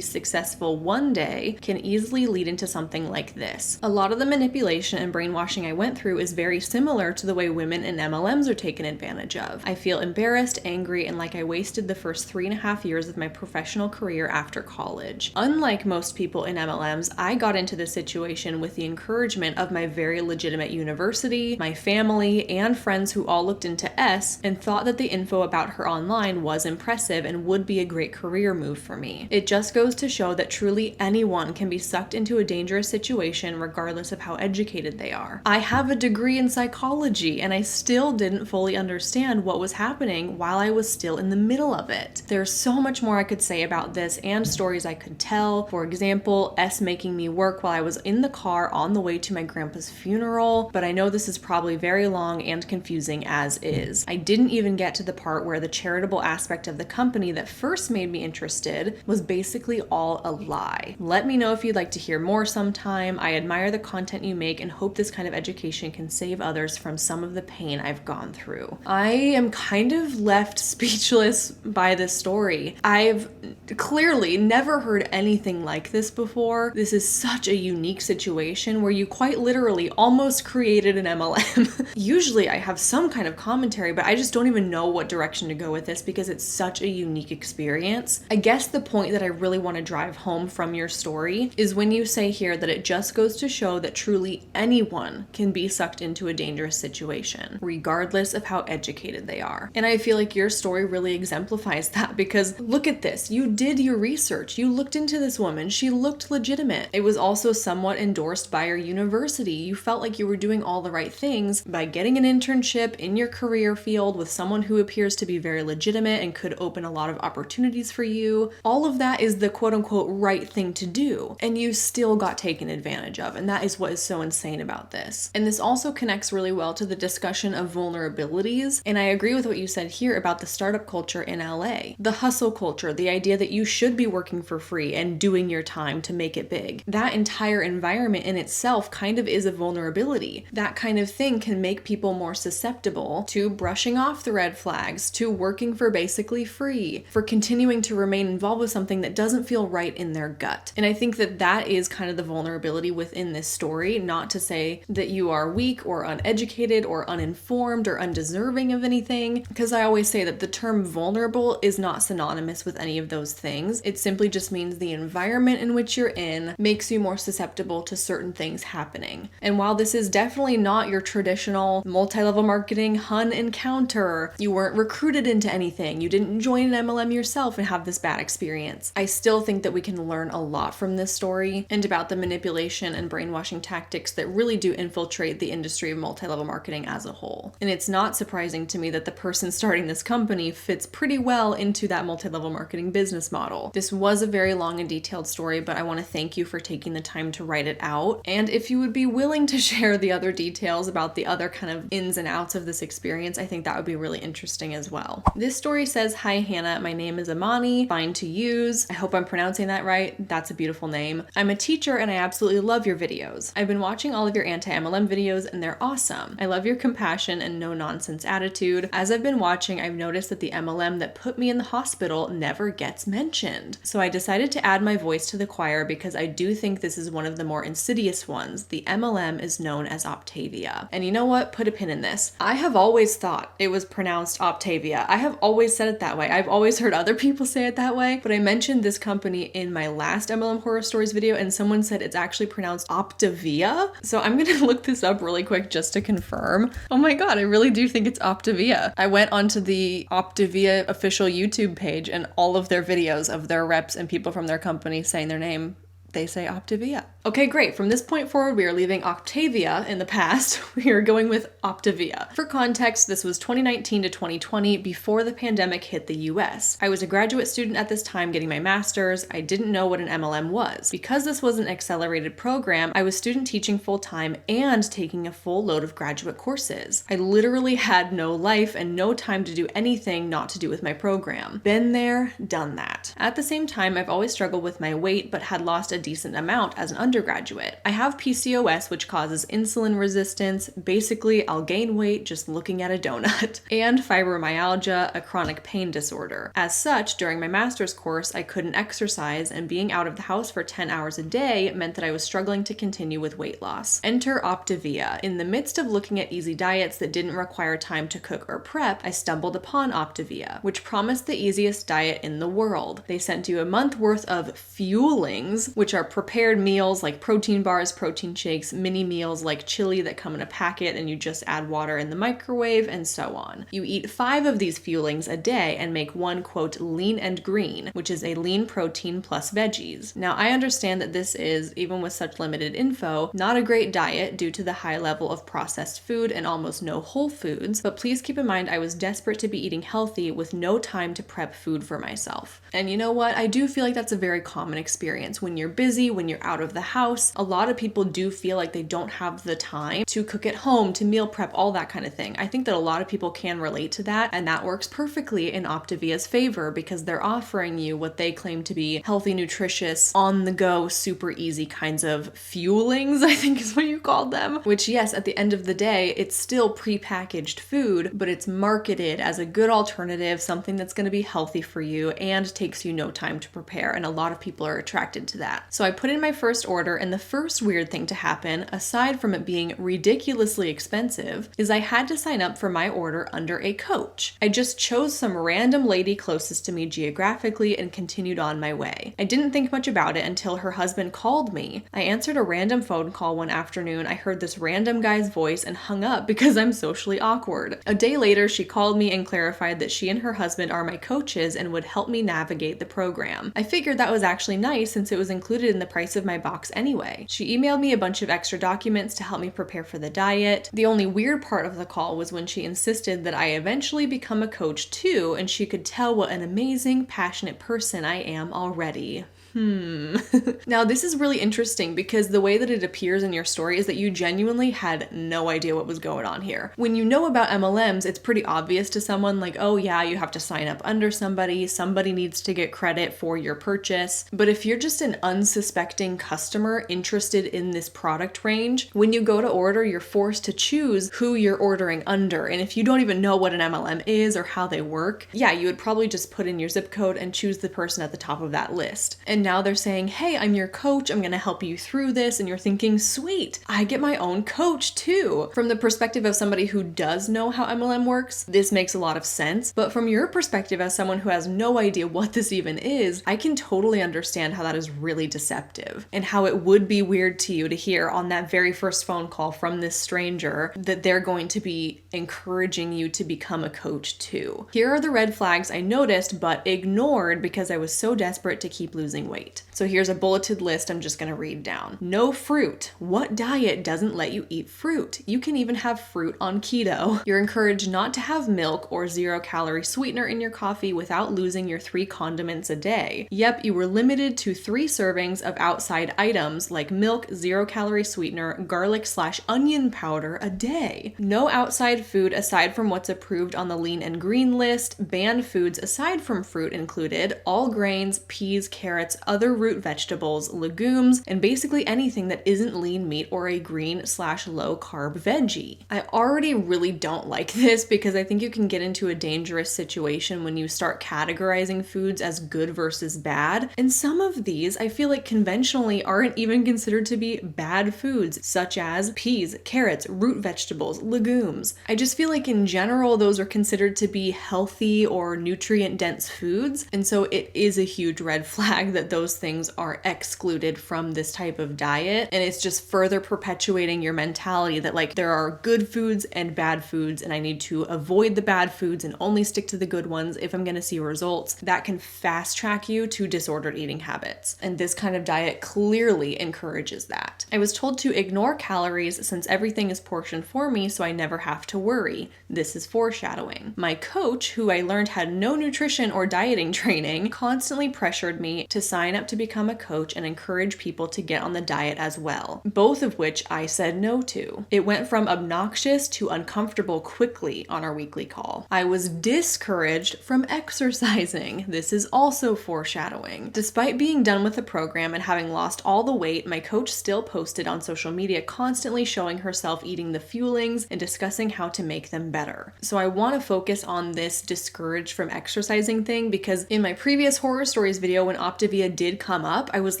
successful one day can easily lead into something like this. A lot of the manipulation and brainwashing I went through is very similar to the way women in MLMs are taken advantage of. I feel embarrassed, angry, and like I wasted the first 3.5 years of my professional career after college. Unlike most people in MLMs, I got into this situation with the encouragement of my very legitimate university, my family, and friends who all looked into S and thought that the info about her online was impressive and would be a great career move for me. It just goes to show that truly anyone can be sucked into a dangerous situation regardless of how educated they are. I have a degree in psychology and I still didn't fully understand what was happening while I was still in the middle of it. There's so much more I could say about this and stories I could tell. For example, S making me work while I was in the car on the way to my grandpa's funeral, but I know this is probably very long and confusing as is. I didn't even get to the part where the charitable aspect of the company that first made me interested was basically all a lie. Let me know if you'd like to hear more sometime. I admire the content you make and hope this kind of education can save others from some of the pain I've gone through. I am kind of left speechless by this story. I've clearly never heard anything like this before. This is such a unique situation where you quite literally almost created an MLM. Usually I have some kind of commentary, but I just don't even know what direction to go with this because it's such a unique experience. I guess the point that I really want to drive home from your story is when you say here that it just goes to show that truly anyone can be sucked into a dangerous situation, regardless of how educated they are. And I feel like your story really exemplifies that because look at this. You did your research. You looked into this woman. She looked legitimate. It was also somewhat endorsed by your university. You felt like you were doing all the right things by getting an internship in your career field with someone who appears to be very legitimate and could open a lot of opportunities for you. All of that is the quote unquote right thing to do, and you still got taken advantage of, and that is what is so insane about this. And this also connects really well to the discussion of vulnerabilities, and I agree with what you said here about the startup culture in LA. The hustle culture, the idea that you should be working for free and doing your time to make it big. That entire environment in itself kind of is a vulnerability. That kind of thing can make people more susceptible to brushing off the red flags, to working for basically free, for continuing to remain involved with something that doesn't feel right in their gut. And I think that that is kind of the vulnerability within this story, not to say that you are weak or uneducated or uninformed or undeserving of anything, because I always say that the term vulnerable is not synonymous with any of those things. It simply just means the environment in which you're in makes you more susceptible to certain things happening. And while this is definitely not your traditional multi-level marketing hun encounter, you weren't recruited into anything, you didn't join an MLM yourself and have this bad experience, I still think that we can learn a lot from this story and about the manipulation and brainwashing tactics that really do infiltrate the industry of multi-level marketing as a whole. And it's not surprising to me that the person starting this company fits pretty well into that multi-level marketing business model. This was a very long and detailed story, but I want to thank you for taking the time to write it out. And if you would be willing to share the other details about the other kind of ins and outs of this experience, I think that would be really interesting as well. This story says, "Hi Hannah, my name is Amani, fine to use. I hope I'm pronouncing that right. That's a beautiful name. I'm a teacher and I absolutely love your videos. I've been watching all of your anti-MLM videos and they're awesome. I love your compassion and no nonsense attitude. As I've been watching, I've noticed that the MLM that put me in the hospital never gets mentioned. So I decided to add my voice to the choir because I do think this is one of the more insidious ones. The MLM is known as Optavia." And you know what? Put a pin in this. I have always thought it was pronounced Optavia. I have always said it that way. I've always heard other people say it that way, but I mentioned this company in my last MLM Horror Stories video and someone someone said it's actually pronounced Optavia. So I'm gonna look this up really quick just to confirm. Oh my god, I really do think it's Optavia. I went onto the Optavia official YouTube page and all of their videos of their reps and people from their company saying their name, they say Optavia. Okay, great. From this point forward, we are leaving Octavia in the past. We are going with Optavia. For context, this was 2019 to 2020 before the pandemic hit the US. I was a graduate student at this time getting my master's. I didn't know what an MLM was. Because this was an accelerated program, I was student teaching full-time and taking a full load of graduate courses. I literally had no life and no time to do anything not to do with my program. Been there, done that. At the same time, I've always struggled with my weight, but had lost a decent amount as an undergraduate. I have PCOS, which causes insulin resistance. Basically, I'll gain weight just looking at a donut. And fibromyalgia, a chronic pain disorder. As such, during my master's course, I couldn't exercise, and being out of the house for 10 hours a day meant that I was struggling to continue with weight loss. Enter Optavia. In the midst of looking at easy diets that didn't require time to cook or prep, I stumbled upon Optavia, which promised the easiest diet in the world. They sent you a month worth of fuelings, which are prepared meals like protein bars, protein shakes, mini meals like chili that come in a packet and you just add water in the microwave, and so on. You eat 5 of these fuelings a day and make one, quote, lean and green, which is a lean protein plus veggies. Now, I understand that this is, even with such limited info, not a great diet due to the high level of processed food and almost no whole foods, but please keep in mind I was desperate to be eating healthy with no time to prep food for myself. And you know what? I do feel like that's a very common experience. When you're busy, when you're out of the house, a lot of people do feel like they don't have the time to cook at home, to meal prep, all that kind of thing. I think that a lot of people can relate to that, and that works perfectly in Optavia's favor because they're offering you what they claim to be healthy, nutritious, on-the-go, super easy kinds of fuelings, I think is what you called them. Which, yes, at the end of the day, it's still pre-packaged food, but it's marketed as a good alternative, something that's going to be healthy for you and takes you no time to prepare, and a lot of people are attracted to that. So I put in my first order, and the first weird thing to happen, aside from it being ridiculously expensive, is I had to sign up for my order under a coach. I just chose some random lady closest to me geographically and continued on my way. I didn't think much about it until her husband called me. I answered a random phone call one afternoon. I heard this random guy's voice and hung up because I'm socially awkward. A day later, she called me and clarified that she and her husband are my coaches and would help me navigate the program. I figured that was actually nice since it was included in the price of my box anyway. She emailed me a bunch of extra documents to help me prepare for the diet. The only weird part of the call was when she insisted that I eventually become a coach too, and she could tell what an amazing, passionate person I am already. Now, this is really interesting because the way that it appears in your story is that you genuinely had no idea what was going on here. When you know about MLMs, it's pretty obvious to someone like, oh yeah, you have to sign up under somebody needs to get credit for your purchase. But if you're just an unsuspecting customer interested in this product range, when you go to order, you're forced to choose who you're ordering under. And if you don't even know what an MLM is or how they work, yeah, you would probably just put in your zip code and choose the person at the top of that list. And now they're saying, hey, I'm your coach, I'm gonna help you through this, and you're thinking, sweet, I get my own coach too. From the perspective of somebody who does know how MLM works, this makes a lot of sense, but from your perspective as someone who has no idea what this even is, I can totally understand how that is really deceptive, and how it would be weird to you to hear on that very first phone call from this stranger that they're going to be encouraging you to become a coach too. Here are the red flags I noticed but ignored because I was so desperate to keep losing weight. So here's a bulleted list I'm just going to read down. No fruit. What diet doesn't let you eat fruit? You can even have fruit on keto. You're encouraged not to have milk or 0-calorie sweetener in your coffee without losing your 3 condiments a day. Yep, you were limited to 3 servings of outside items like milk, 0-calorie sweetener, garlic/onion powder a day. No outside food aside from what's approved on the lean and green list. Banned foods aside from fruit included all grains, peas, carrots, other root vegetables, legumes, and basically anything that isn't lean meat or a green/low carb veggie. I already really don't like this because I think you can get into a dangerous situation when you start categorizing foods as good versus bad. And some of these I feel like conventionally aren't even considered to be bad foods, such as peas, carrots, root vegetables, legumes. I just feel like in general those are considered to be healthy or nutrient dense foods, and so it is a huge red flag that those things things are excluded from this type of diet. And it's just further perpetuating your mentality that like there are good foods and bad foods, and I need to avoid the bad foods and only stick to the good ones if I'm going to see results. That can fast track you to disordered eating habits. And this kind of diet clearly encourages that. I was told to ignore calories since everything is portioned for me, so I never have to worry. This is foreshadowing. My coach, who I learned had no nutrition or dieting training, constantly pressured me to sign up to become a coach and encourage people to get on the diet as well, both of which I said no to. It went from obnoxious to uncomfortable quickly on our weekly call. I was discouraged from exercising. This is also foreshadowing. Despite being done with the program and having lost all the weight, my coach still posted on social media constantly showing herself eating the fuelings and discussing how to make them better. So I want to focus on this discouraged from exercising thing because in my previous horror stories video when Optavia did come up, I was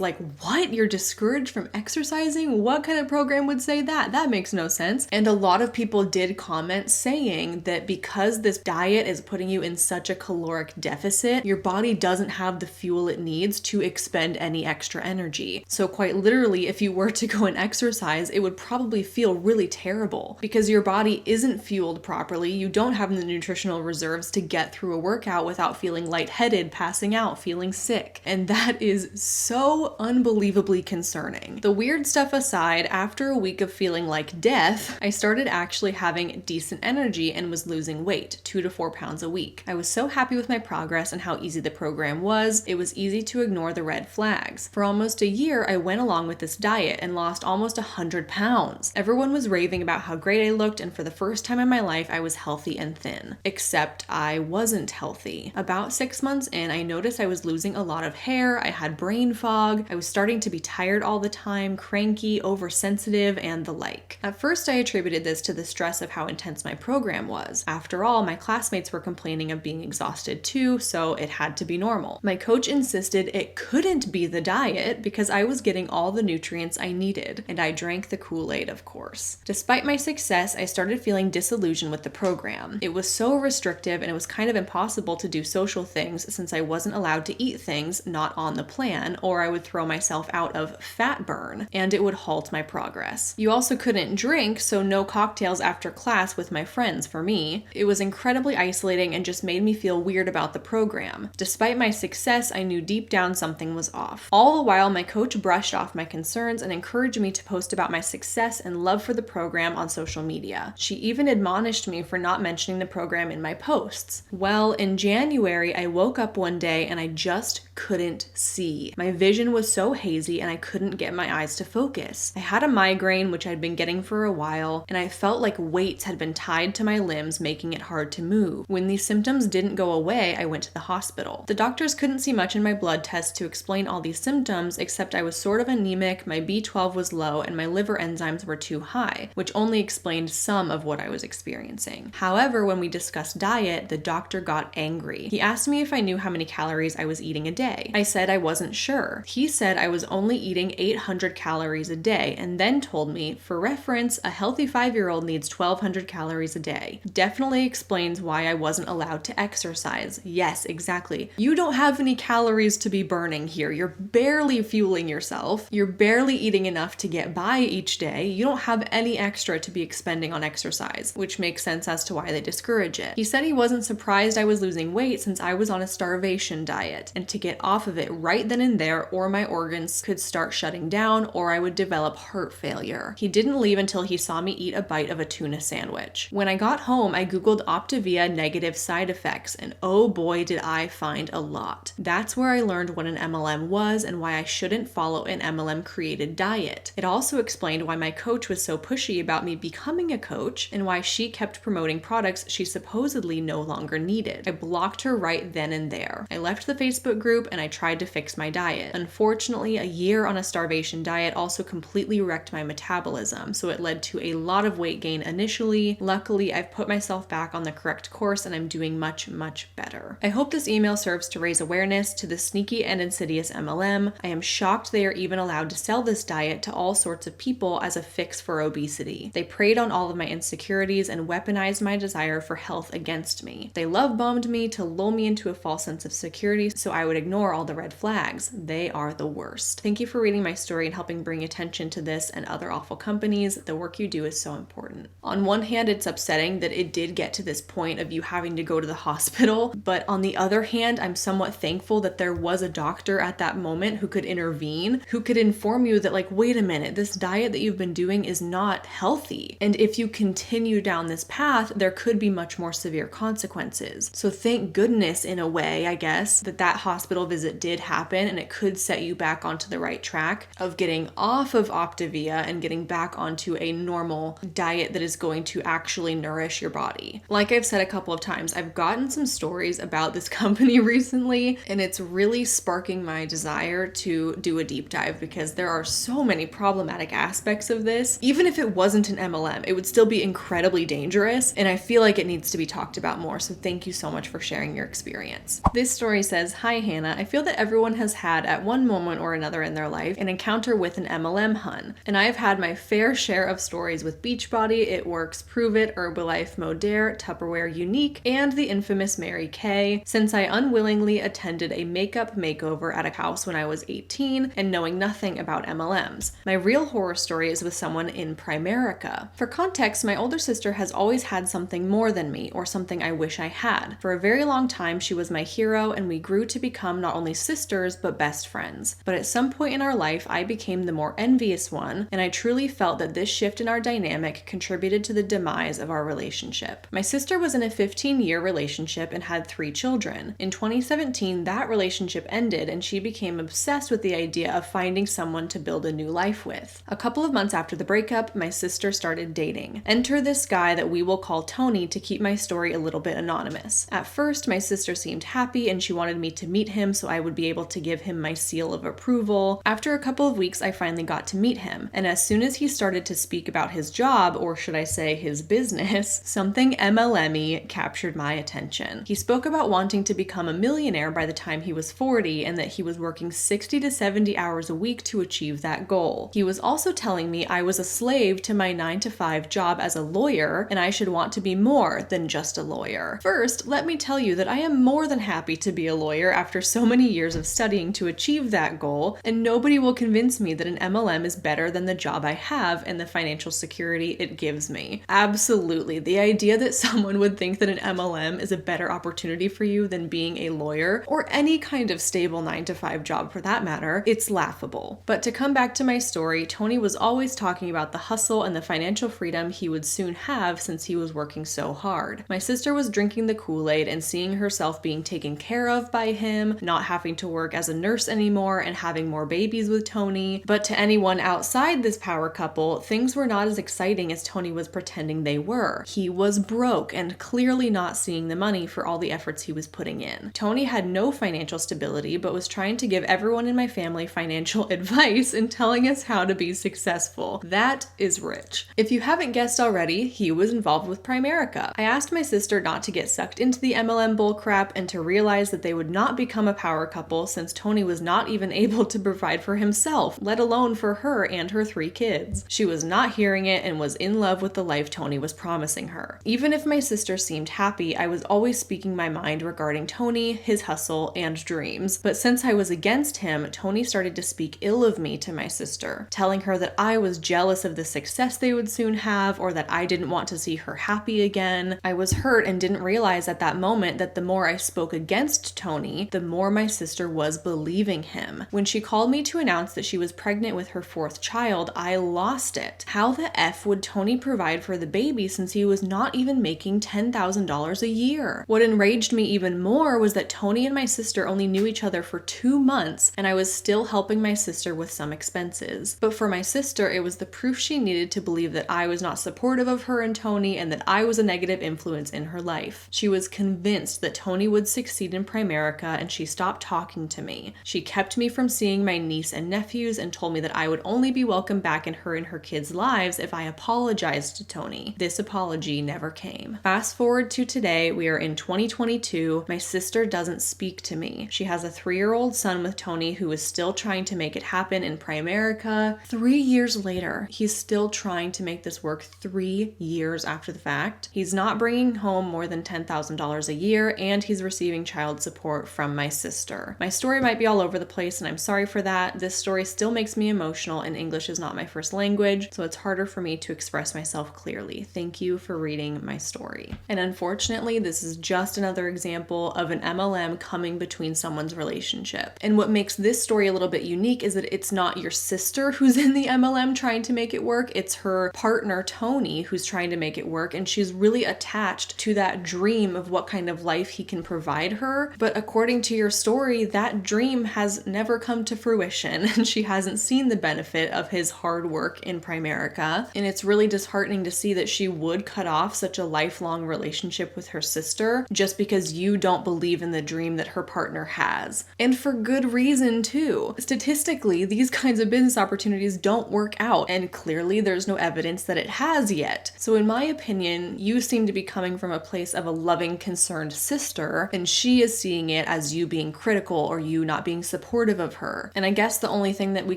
like, what? You're discouraged from exercising? What kind of program would say that? That makes no sense. And a lot of people did comment saying that because this diet is putting you in such a caloric deficit, your body doesn't have the fuel it needs to expend any extra energy. So quite literally, if you were to go and exercise, it would probably feel really terrible because your body isn't fueled properly. You don't have the nutritional reserves to get through a workout without feeling lightheaded, passing out, feeling sick. And that is so unbelievably concerning. The weird stuff aside, after a week of feeling like death, I started actually having decent energy and was losing weight, 2 to 4 pounds a week. I was so happy with my progress and how easy the program was. It was easy to ignore the red flags. For almost a year, I went along with this diet and lost almost 100 pounds. Everyone was raving about how great I looked, and for the first time in my life, I was healthy and thin. Except I wasn't healthy. About 6 months in, I noticed I was losing a lot of hair, I had brain fog, I was starting to be tired all the time, cranky, oversensitive, and the like. At first, I attributed this to the stress of how intense my program was. After all, my classmates were complaining of being exhausted too, so it had to be normal. My coach insisted it couldn't be the diet because I was getting all the nutrients I needed, and I drank the Kool-Aid, of course. Despite my success, I started feeling disillusioned with the program. It was so restrictive and it was kind of impossible to do social things since I wasn't allowed to eat things not on the plan, or I would throw myself out of fat burn, and it would halt my progress. You also couldn't drink, so no cocktails after class with my friends for me. It was incredibly isolating and just made me feel weird about the program. Despite my success, I knew deep down something was off. All the while, my coach brushed off my concerns and encouraged me to post about my success and love for the program on social media. She even admonished me for not mentioning the program in my posts. Well, in January, I woke up one day and I just couldn't see. My vision was so hazy and I couldn't get my eyes to focus. I had a migraine, which I'd been getting for a while, and I felt like weights had been tied to my limbs, making it hard to move. When these symptoms didn't go away, I went to the hospital. The doctors couldn't see much in my blood tests to explain all these symptoms, except I was sort of anemic, my B12 was low, and my liver enzymes were too high, which only explained some of what I was experiencing. However, when we discussed diet, the doctor got angry. He asked me if I knew how many calories I was eating a day. I said I wasn't sure. He said I was only eating 800 calories a day, and then told me, for reference, a healthy 5-year-old needs 1,200 calories a day. Definitely explains why I wasn't allowed to exercise. Yes, exactly. You don't have any calories to be burning here. You're barely fueling yourself. You're barely eating enough to get by each day. You don't have any extra to be expending on exercise, which makes sense as to why they discourage it. He said he wasn't surprised I was losing weight since I was on a starvation diet, and to get off of it right then and there, or my organs could start shutting down, or I would develop heart failure. He didn't leave until he saw me eat a bite of a tuna sandwich. When I got home, I googled Optavia negative side effects, and oh boy did I find a lot. That's where I learned what an MLM was and why I shouldn't follow an MLM created diet. It also explained why my coach was so pushy about me becoming a coach and why she kept promoting products she supposedly no longer needed. I blocked her right then and there. I left the Facebook group and I tried to fix my diet. Unfortunately, a year on a starvation diet also completely wrecked my metabolism, so it led to a lot of weight gain initially. Luckily, I've put myself back on the correct course and I'm doing much, much better. I hope this email serves to raise awareness to the sneaky and insidious MLM. I am shocked they are even allowed to sell this diet to all sorts of people as a fix for obesity. They preyed on all of my insecurities and weaponized my desire for health against me. They love bombed me to lull me into a false sense of security so I would ignore all the red flags. flags. They are the worst. Thank you for reading my story and helping bring attention to this and other awful companies. The work you do is so important. On one hand, it's upsetting that it did get to this point of you having to go to the hospital, but on the other hand, I'm somewhat thankful that there was a doctor at that moment who could intervene, who could inform you that, like, wait a minute, this diet that you've been doing is not healthy. And if you continue down this path, there could be much more severe consequences. So thank goodness, in a way, I guess, that hospital visit did happen, and it could set you back onto the right track of getting off of Optavia and getting back onto a normal diet that is going to actually nourish your body. Like I've said a couple of times, I've gotten some stories about this company recently, and it's really sparking my desire to do a deep dive because there are so many problematic aspects of this. Even if it wasn't an MLM, it would still be incredibly dangerous, and I feel like it needs to be talked about more. So thank you so much for sharing your experience. This story says, "Hi Hannah, I feel that everyone has had at one moment or another in their life an encounter with an MLM hun, and I have had my fair share of stories with Beachbody, It Works, Prove It, Herbalife, Modere, Tupperware Unique, and the infamous Mary Kay, since I unwillingly attended a makeup makeover at a house when I was 18 and knowing nothing about MLMs. My real horror story is with someone in Primerica. For context, my older sister has always had something more than me, or something I wish I had. For a very long time, she was my hero, and we grew to become not only sisters, but best friends. But at some point in our life, I became the more envious one, and I truly felt that this shift in our dynamic contributed to the demise of our relationship. My sister was in a 15-year relationship and had 3 children. In 2017, that relationship ended, and she became obsessed with the idea of finding someone to build a new life with. A couple of months after the breakup, my sister started dating. Enter this guy that we will call Tony to keep my story a little bit anonymous. At first, my sister seemed happy and she wanted me to meet him so I would be able to give him my seal of approval. After a couple of weeks, I finally got to meet him, and as soon as he started to speak about his job, or should I say his business, something MLM-y captured my attention. He spoke about wanting to become a millionaire by the time he was 40 and that he was working 60 to 70 hours a week to achieve that goal. He was also telling me I was a slave to my 9-to-5 job as a lawyer and I should want to be more than just a lawyer. First, let me tell you that I am more than happy to be a lawyer after so many years of studying to achieve that goal, and nobody will convince me that an MLM is better than the job I have and the financial security it gives me. Absolutely. The idea that someone would think that an MLM is a better opportunity for you than being a lawyer, or any kind of stable 9-to-5 job for that matter, it's laughable. But to come back to my story, Tony was always talking about the hustle and the financial freedom he would soon have since he was working so hard. My sister was drinking the Kool-Aid and seeing herself being taken care of by him, not having to work as a nurse anymore and having more babies with Tony. But to anyone outside this power couple, things were not as exciting as Tony was pretending they were. He was broke and clearly not seeing the money for all the efforts he was putting in. Tony had no financial stability, but was trying to give everyone in my family financial advice and telling us how to be successful. That is rich. If you haven't guessed already, he was involved with Primerica. I asked my sister not to get sucked into the MLM bullcrap and to realize that they would not become a power couple since Tony was not even able to provide for himself, let alone for her and her 3 kids. She was not hearing it and was in love with the life Tony was promising her. Even if my sister seemed happy, I was always speaking my mind regarding Tony, his hustle, and dreams. But since I was against him, Tony started to speak ill of me to my sister, telling her that I was jealous of the success they would soon have, or that I didn't want to see her happy again. I was hurt and didn't realize at that moment that the more I spoke against Tony, the more my sister was believing him. When she called me to announce that she was pregnant with her 4th child, I lost it. How the F would Tony provide for the baby since he was not even making $10,000 a year? What enraged me even more was that Tony and my sister only knew each other for 2 months, and I was still helping my sister with some expenses. But for my sister, it was the proof she needed to believe that I was not supportive of her and Tony and that I was a negative influence in her life. She was convinced that Tony would succeed in Primerica, and she stopped talking to me. She kept me from seeing my niece and nephews and told me that I would only be welcome back in her and her kids' lives if I apologized to Tony. This apology never came. Fast forward to today, we are in 2022. My sister doesn't speak to me. She has a 3-year-old son with Tony who is still trying to make it happen in Primerica. 3 years later, he's still trying to make this work 3 years after the fact. He's not bringing home more than $10,000 a year, and he's receiving child support from my sister. My story might be all over the place, and I'm sorry for that. This story still makes me emotional, and English is not my first language, so it's harder for me to express myself clearly. Thank you for reading my story. And unfortunately, this is just another example of an MLM coming between someone's relationship. And what makes this story a little bit unique is that it's not your sister who's in the MLM trying to make it work, it's her partner, Tony, who's trying to make it work, and she's really attached to that dream of what kind of life he can provide her. But according to your story, that dream has never come to fruition, and she hasn't seen the benefit of his hard work in Primerica. And it's really disheartening to see that she would cut off such a lifelong relationship with her sister just because you don't believe in the dream that her partner has. And for good reason too. Statistically, these kinds of business opportunities don't work out, and clearly there's no evidence that it has yet. So in my opinion, you seem to be coming from a place of a loving, concerned sister, and she is seeing it as you being critical or you not being supportive of her. And I guess the only thing that we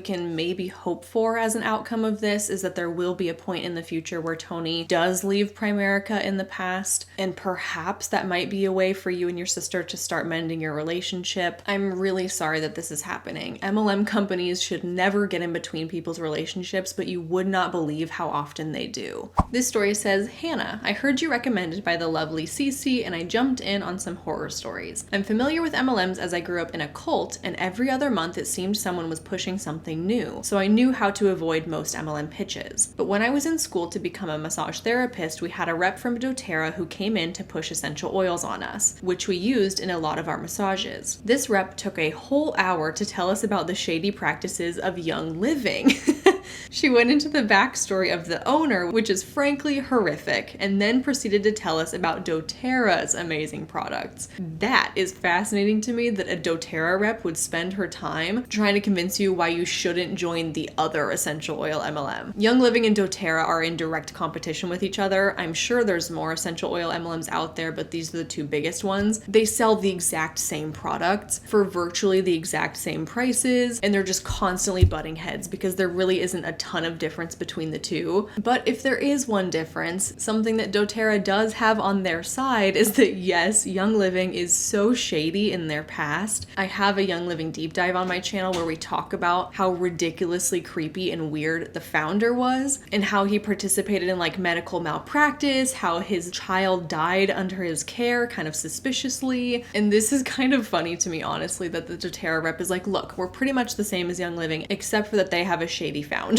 can maybe hope for as an outcome of this is that there will be a point in the future where Tony does leave Primerica in the past, and perhaps that might be a way for you and your sister to start mending your relationship. I'm really sorry that this is happening. MLM companies should never get in between people's relationships, but you would not believe how often they do. This story says, Hannah, I heard you recommended by the lovely Cece, and I jumped in on some horror stories. I'm familiar with MLMs as I grew up in a cult, and every other month it seemed someone was pushing something new, so I knew how to avoid most MLM pitches. But when I was in school to become a massage therapist, we had a rep from doTERRA who came in to push essential oils on us, which we used in a lot of our massages. This rep took a whole hour to tell us about the shady practices of Young Living. She went into the backstory of the owner, which is frankly horrific, and then proceeded to tell us about doTERRA's amazing products. That is fascinating to me, that a doTERRA rep would spend her time trying to convince you why you shouldn't join the other essential oil MLM. Young Living and doTERRA are in direct competition with each other. I'm sure there's more essential oil MLMs out there, but these are the two biggest ones. They sell the exact same products for virtually the exact same prices, and they're just constantly butting heads because there really isn't a ton of difference between the two. But if there is one difference, something that doTERRA does have on their side is that yes, Young Living is so shady in their past. I have a Young Living deep dive on my channel where we talk about how ridiculously creepy and weird the founder was, and how he participated in like medical malpractice, how his child died under his care kind of suspiciously. And this is kind of funny to me, honestly, that the doTERRA rep is like, look, we're pretty much the same as Young Living, except for that they have a shady founder.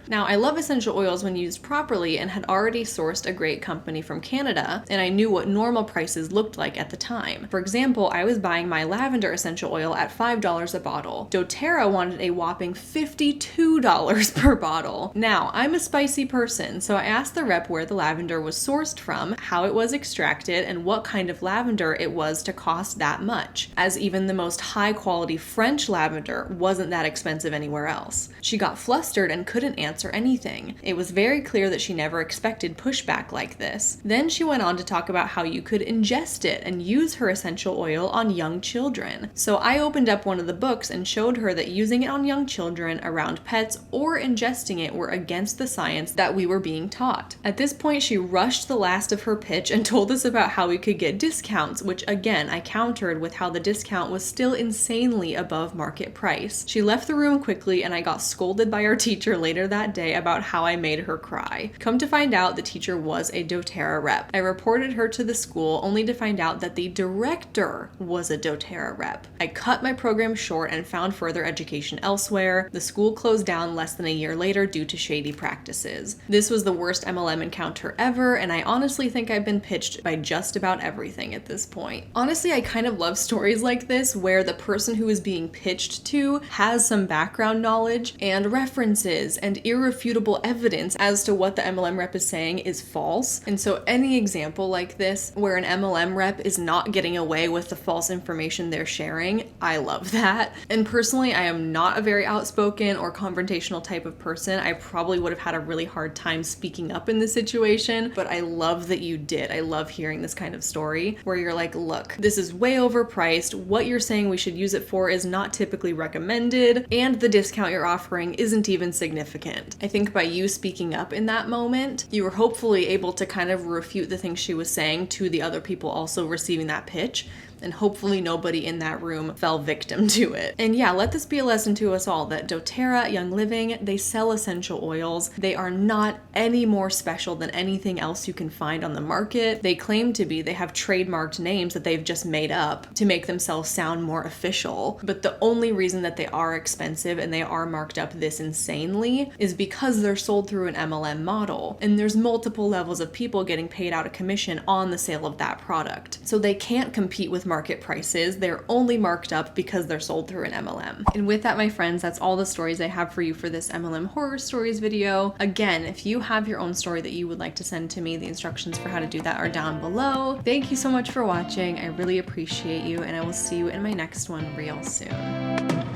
Now, I love essential oils when used properly and had already sourced a great company from Canada, and I knew what normal prices looked like at the time. For example, I was buying my lavender essential oil at $5 a bottle. doTERRA wanted a whopping $52 per bottle. Now, I'm a spicy person, so I asked the rep where the lavender was sourced from, how it was extracted, and what kind of lavender it was to cost that much, as even the most high-quality French lavender wasn't that expensive anywhere else. She got flustered and couldn't answer anything. It was very clear that she never expected pushback like this. Then she went on to talk about how you could ingest it and use her essential oil on young children. So I opened up one of the books and showed her that using it on young children, around pets, or ingesting it were against the science that we were being taught. At this point, she rushed the last of her pitch and told us about how we could get discounts, which again, I countered with how the discount was still insanely above market price. She left the room quickly, and I got scolded by our teacher later that day about how I made her cry. Come to find out, the teacher was a doTERRA rep. I reported her to the school only to find out that the director was a doTERRA rep. I cut my program short and found further education elsewhere. The school closed down less than a year later due to shady practices. This was the worst MLM encounter ever, and I honestly think I've been pitched by just about everything at this point. Honestly, I kind of love stories like this where the person who is being pitched to has some background knowledge and references and irrefutable evidence as to what the MLM rep is saying is false. And so any example like this where an MLM rep is not getting away with the false information they're sharing, I love that. And personally, I am not a very outspoken or confrontational type of person. I probably would have had a really hard time speaking up in this situation, but I love that you did. I love hearing this kind of story where you're like, look, this is way overpriced. What you're saying we should use it for is not typically recommended, and the discount you're offering isn't even significant. I think by you speaking up in that moment, you were hopefully able to kind of refute the things she was saying to the other people also receiving that pitch. and hopefully nobody in that room fell victim to it. And yeah, let this be a lesson to us all that doTERRA, Young Living, they sell essential oils. They are not any more special than anything else you can find on the market. They claim to be. They have trademarked names that they've just made up to make themselves sound more official. But the only reason that they are expensive and they are marked up this insanely is because they're sold through an MLM model. And there's multiple levels of people getting paid out a commission on the sale of that product. So they can't compete with market prices. They're only marked up because they're sold through an MLM. And with that, my friends, that's all the stories I have for you for this MLM horror stories video. Again, if you have your own story that you would like to send to me, the instructions for how to do that are down below. Thank you so much for watching. I really appreciate you, and I will see you in my next one real soon.